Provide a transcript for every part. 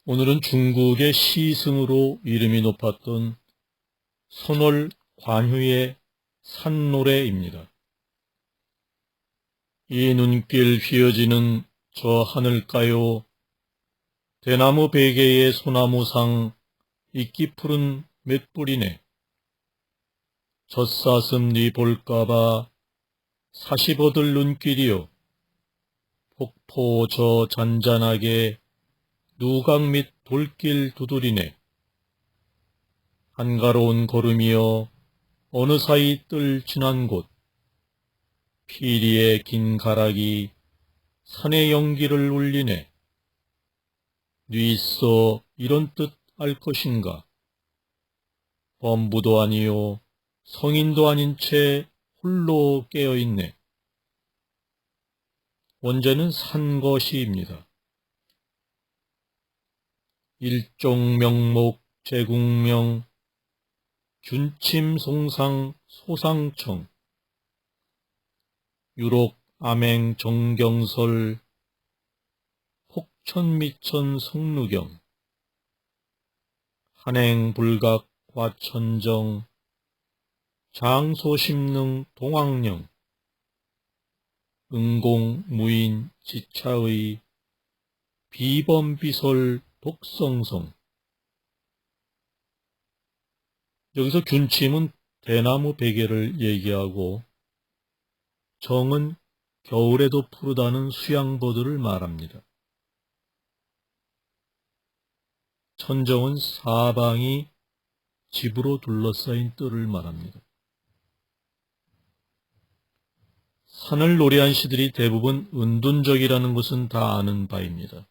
오늘은 중국의 시승으로 이름이 높았던 선월 관유의 산노래입니다. 이 눈길 휘어지는 저 하늘가요, 대나무 베개의 소나무상 이끼 푸른 맷뿌리네. 젖사슴 니 볼까봐 사시버들 눈길이요, 폭포 저 잔잔하게 누각 밑 돌길 두드리네. 한가로운 걸음이여 어느 사이 뜰 지난 곳, 피리의 긴 가락이 산의 연기를 울리네. 뉘 있어 이런 뜻 알 것인가. 범부도 아니요 성인도 아닌 채 홀로 깨어있네. 원제는 산거시입니다. 일종 명목 제국명 균침 송상 소상청 유록 암행 정경설 폭천미천 성루경 한행 불각 과천정 장소심능 동왕령 응공 무인 지차의 비범비설 독성성. 여기서 균침은 대나무 베개를 얘기하고 정은 겨울에도 푸르다는 수양버들을 말합니다. 천정은 사방이 집으로 둘러싸인 뜰을 말합니다. 산을 노래한 시들이 대부분 은둔적이라는 것은 다 아는 바입니다.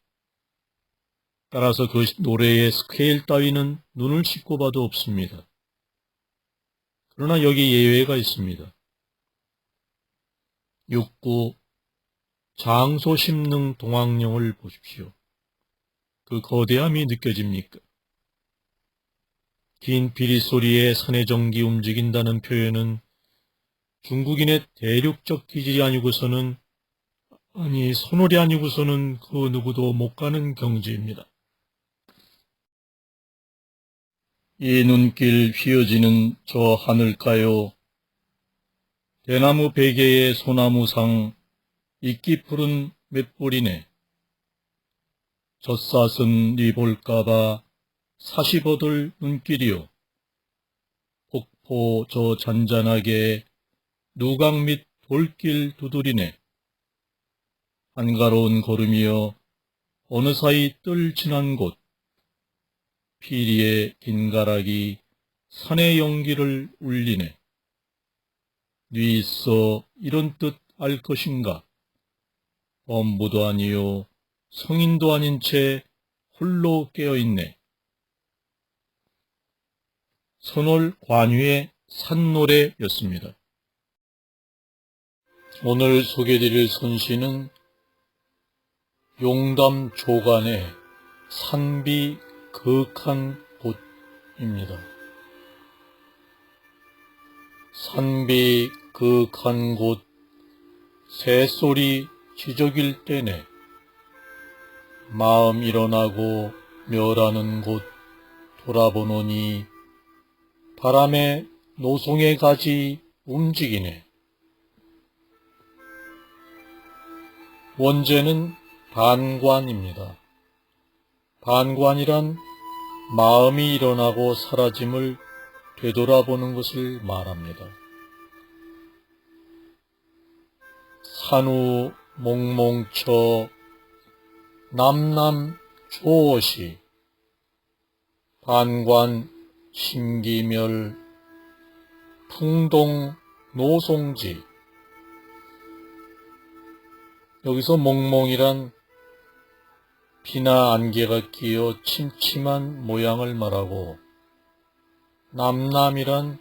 따라서 그 노래의 스케일 따위는 눈을 씻고 봐도 없습니다. 그러나 여기 예외가 있습니다. 육구 장소심능 동왕령을 보십시오. 그 거대함이 느껴집니까? 긴 비릿소리에 산의 정기 움직인다는 표현은 중국인의 대륙적 기질이 아니고서는, 선월이 아니고서는 그 누구도 못 가는 경지입니다. 이 눈길 휘어지는 저 하늘가요, 대나무 베개의 소나무상 이끼 푸른 맷뿌리네. 젖사슴 니 볼까봐 사시버들 눈길이요, 폭포 저 잔잔하게 누각 밑 돌길 두드리네. 한가로운 걸음이여 어느 사이 뜰 지난 곳, 피리의 긴 가락이 산의 연기를 울리네. 뉘 있어 이런 뜻 알 것인가. 범부도 아니요 성인도 아닌 채 홀로 깨어있네. 선월 관유의 산노래였습니다. 오늘 소개해드릴 선시는 용담 조간의 산비 거한 곳입니다. 산비 거한 곳 새소리 지저길 때네. 마음 일어나고 멸하는 곳 돌아보노니 바람에 노송의 가지 움직이네. 원제는 반관입니다. 반관이란 마음이 일어나고 사라짐을 되돌아보는 것을 말합니다. 산후 몽몽처 남남 조어시 반관 신기멸 풍동 노송지. 여기서 몽몽이란 비나 안개가 끼어 침침한 모양을 말하고 남남이란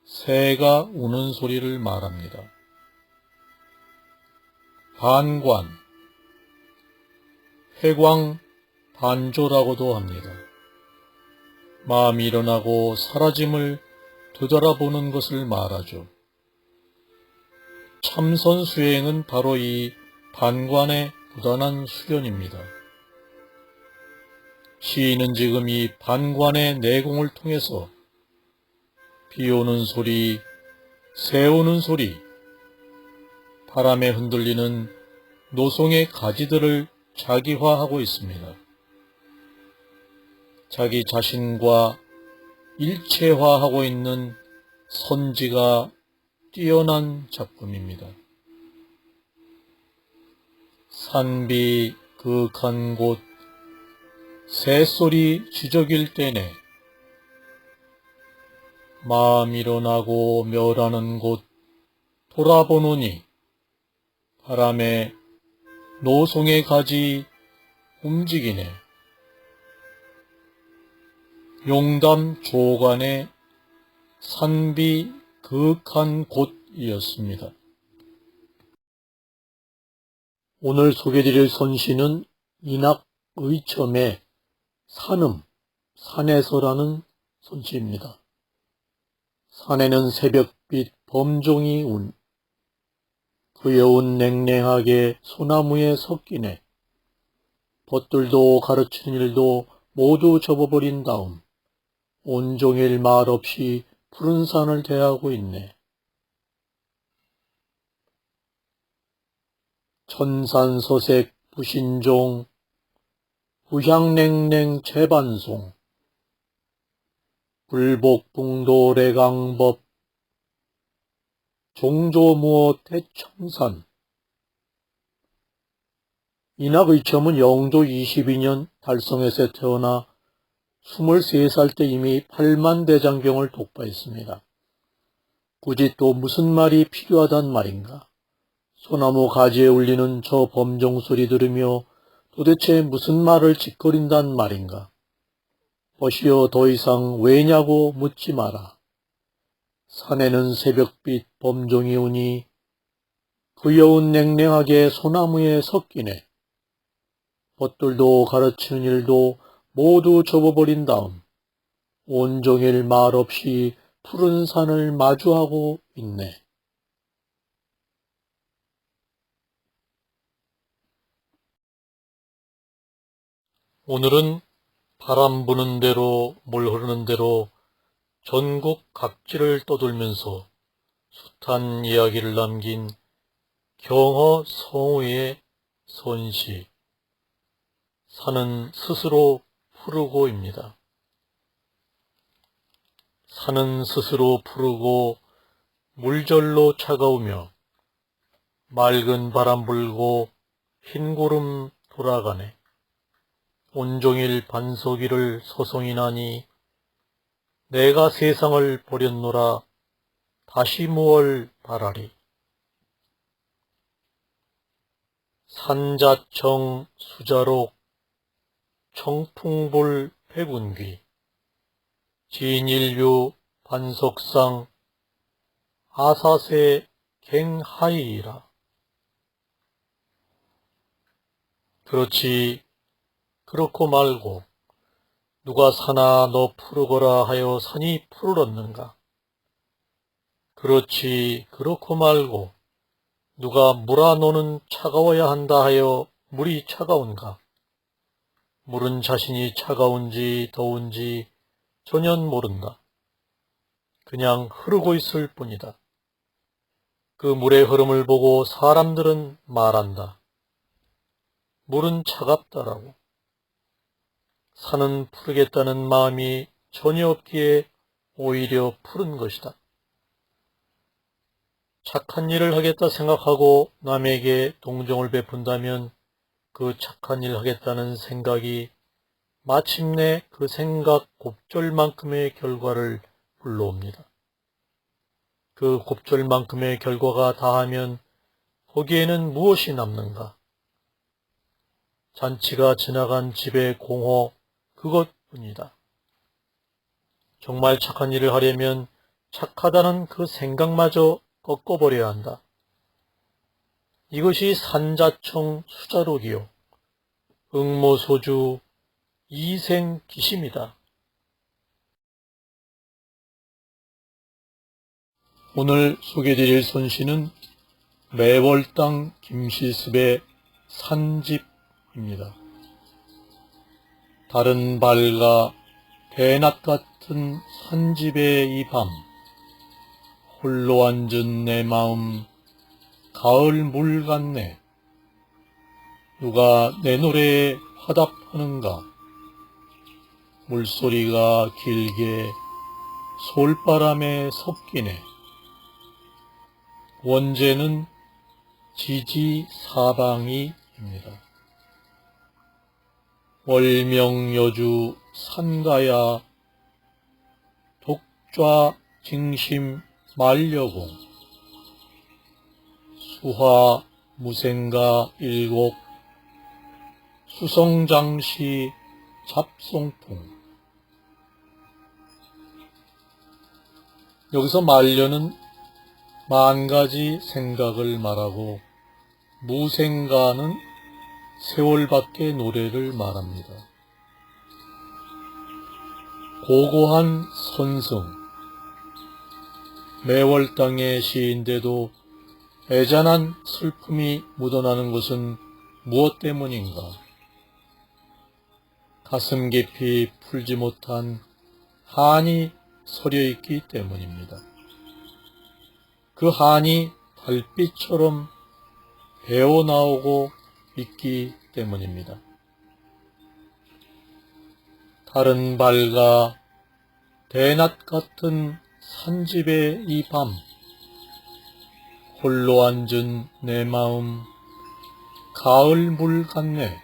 새가 우는 소리를 말합니다. 반관, 회광 반조라고도 합니다. 마음이 일어나고 사라짐을 되돌아보는 것을 말하죠. 참선 수행은 바로 이 반관의 부단한 수련입니다. 시인은 지금 이 반관의 내공을 통해서 비 오는 소리, 새 오는 소리, 바람에 흔들리는 노송의 가지들을 자기화하고 있습니다. 자기 자신과 일체화하고 있는 선지가 뛰어난 작품입니다. 산비 그윽한 곳, 새소리 지저길 때네, 마음 일어나고 멸하는 곳 돌아보노니 바람에 노송의 가지 움직이네. 용담 조간의 산비 그윽한 곳이었습니다. 오늘 소개드릴 선시는 인학의첨의 산음, 산에서라는 선시입니다. 산에는 새벽빛 범종이 운, 그 여운 냉랭하게 소나무에 섞이네. 벗들도 가르치는 일도 모두 접어버린 다음 온종일 말없이 푸른 산을 대하고 있네. 천산서색 부신종, 부향냉냉 재반송, 불복풍도 레강법, 종조무어 대청산. 인학의첨은 영조 22년 달성에서 태어나 23살 때 이미 8만 대장경을 독파했습니다. 굳이 또 무슨 말이 필요하단 말인가? 소나무 가지에 울리는 저 범종 소리 들으며 도대체 무슨 말을 짓거린단 말인가? 버시어 더 이상 왜냐고 묻지 마라. 산에는 새벽빛 범종이 오니 그 여운 냉랭하게 소나무에 섞이네. 벗들도 가르치는 일도 모두 접어버린 다음 온종일 말없이 푸른 산을 마주하고 있네. 오늘은 바람 부는 대로 물 흐르는 대로 전국 각지를 떠돌면서 숱한 이야기를 남긴 경허 성우의 선시 산은 스스로 푸르고입니다. 산은 스스로 푸르고 물절로 차가우며 맑은 바람 불고 흰 구름 돌아가네. 온종일 반석이를 서성이 나니 내가 세상을 버렸노라 다시 무얼 바라리. 산자청 수자록 청풍볼 백운귀 진인류 반석상 아사세 갱하이라. 그렇지 그렇고 말고 누가 산아 너 푸르거라 하여 산이 푸르렀는가? 그렇지 그렇고 말고 누가 물아 너는 차가워야 한다 하여 물이 차가운가? 물은 자신이 차가운지 더운지 전혀 모른다. 그냥 흐르고 있을 뿐이다. 그 물의 흐름을 보고 사람들은 말한다. 물은 차갑다라고. 산은 푸르겠다는 마음이 전혀 없기에 오히려 푸른 것이다. 착한 일을 하겠다 생각하고 남에게 동정을 베푼다면 그 착한 일 하겠다는 생각이 마침내 그 생각 곱절만큼의 결과를 불러옵니다. 그 곱절만큼의 결과가 다하면 거기에는 무엇이 남는가? 잔치가 지나간 집의 공허 그것뿐이다. 정말 착한 일을 하려면 착하다는 그 생각마저 꺾어버려야 한다. 이것이 산자청 수자록이요 응모소주 이생기심이다. 오늘 소개드릴 선시는 매월당 김시습의 산집입니다. 달은 밝아 대낮 같은 산집의 이 밤, 홀로 앉은 내 마음 가을 물 같네. 누가 내 노래에 화답하는가. 물소리가 길게 솔바람에 섞이네. 원제는 지지사방이입니다. 월명여주 산가야 독좌징심 만려공. 수화 무생가 일곡 수성장시 잡송풍. 여기서 만려는 만가지 생각을 말하고 무생가는 세월밖의 노래를 말합니다. 고고한 선승, 매월당의 시인데도 애잔한 슬픔이 묻어나는 것은 무엇 때문인가? 가슴 깊이 풀지 못한 한이 서려있기 때문입니다. 그 한이 달빛처럼 배어나오고 있기 때문입니다. 달은 밝아 대낮 같은 산집의 이 밤, 홀로 앉은 내 마음 가을 물 같네.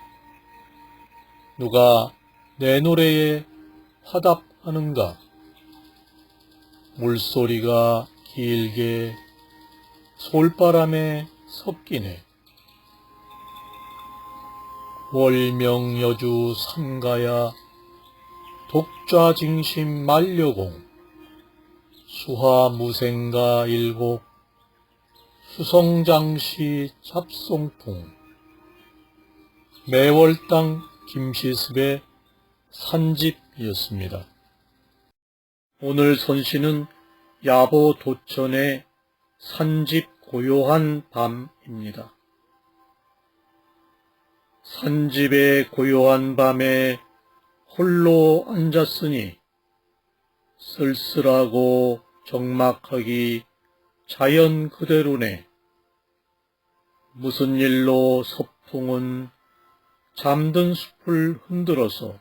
누가 내 노래에 화답하는가. 물소리가 길게 솔바람에 섞이네. 월명여주 산가야 독좌징심 만려공. 수화 무생가 일곡 수성장시 잡송풍. 매월당 김시습의 산집이었습니다. 오늘 선시는 야보 도천의 산집 고요한 밤입니다. 산집의 고요한 밤에 홀로 앉았으니 쓸쓸하고 적막하기 자연 그대로네. 무슨 일로 서풍은 잠든 숲을 흔들어서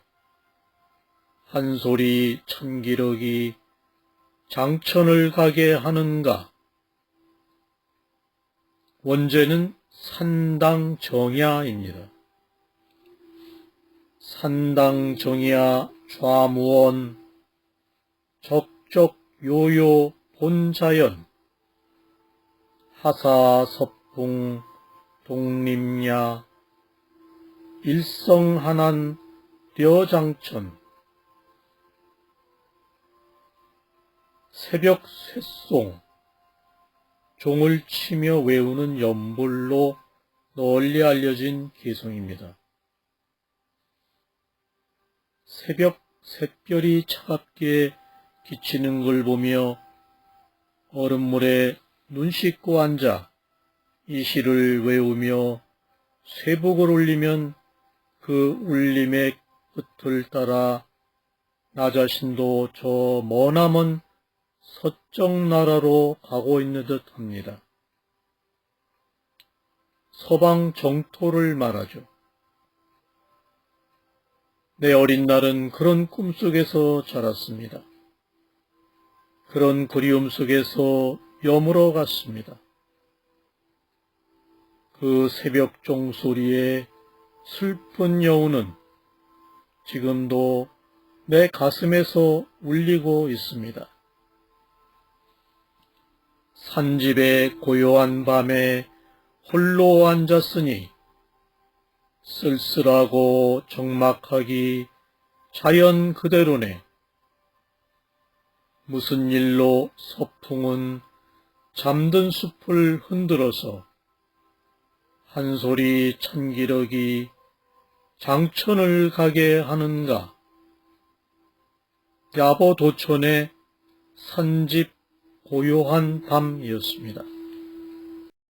한 소리 천기럭이 장천을 가게 하는가. 원제는 산당정야입니다. 산당정야 좌무원 적적요요 본자연 하사섭풍 독림야 일성하난 려장천. 새벽 쇳송, 종을 치며 외우는 연불로 널리 알려진 개성입니다. 새벽 샛별이 차갑게 비치는 걸 보며 얼음물에 눈 씻고 앉아 이 시를 외우며 쇠북을 울리면 그 울림의 끝을 따라 나 자신도 저 머나먼 서쪽 나라로 가고 있는 듯 합니다. 서방 정토를 말하죠. 내 어린 날은 그런 꿈속에서 자랐습니다. 그런 그리움 속에서 여물어 갔습니다. 그 새벽 종소리의 슬픈 여우는 지금도 내 가슴에서 울리고 있습니다. 산집의 고요한 밤에 홀로 앉았으니 쓸쓸하고 적막하기 자연 그대로네. 무슨 일로 서풍은 잠든 숲을 흔들어서 한 소리 천기럭이 장천을 가게 하는가. 야보 도천의 산집 고요한 밤이었습니다.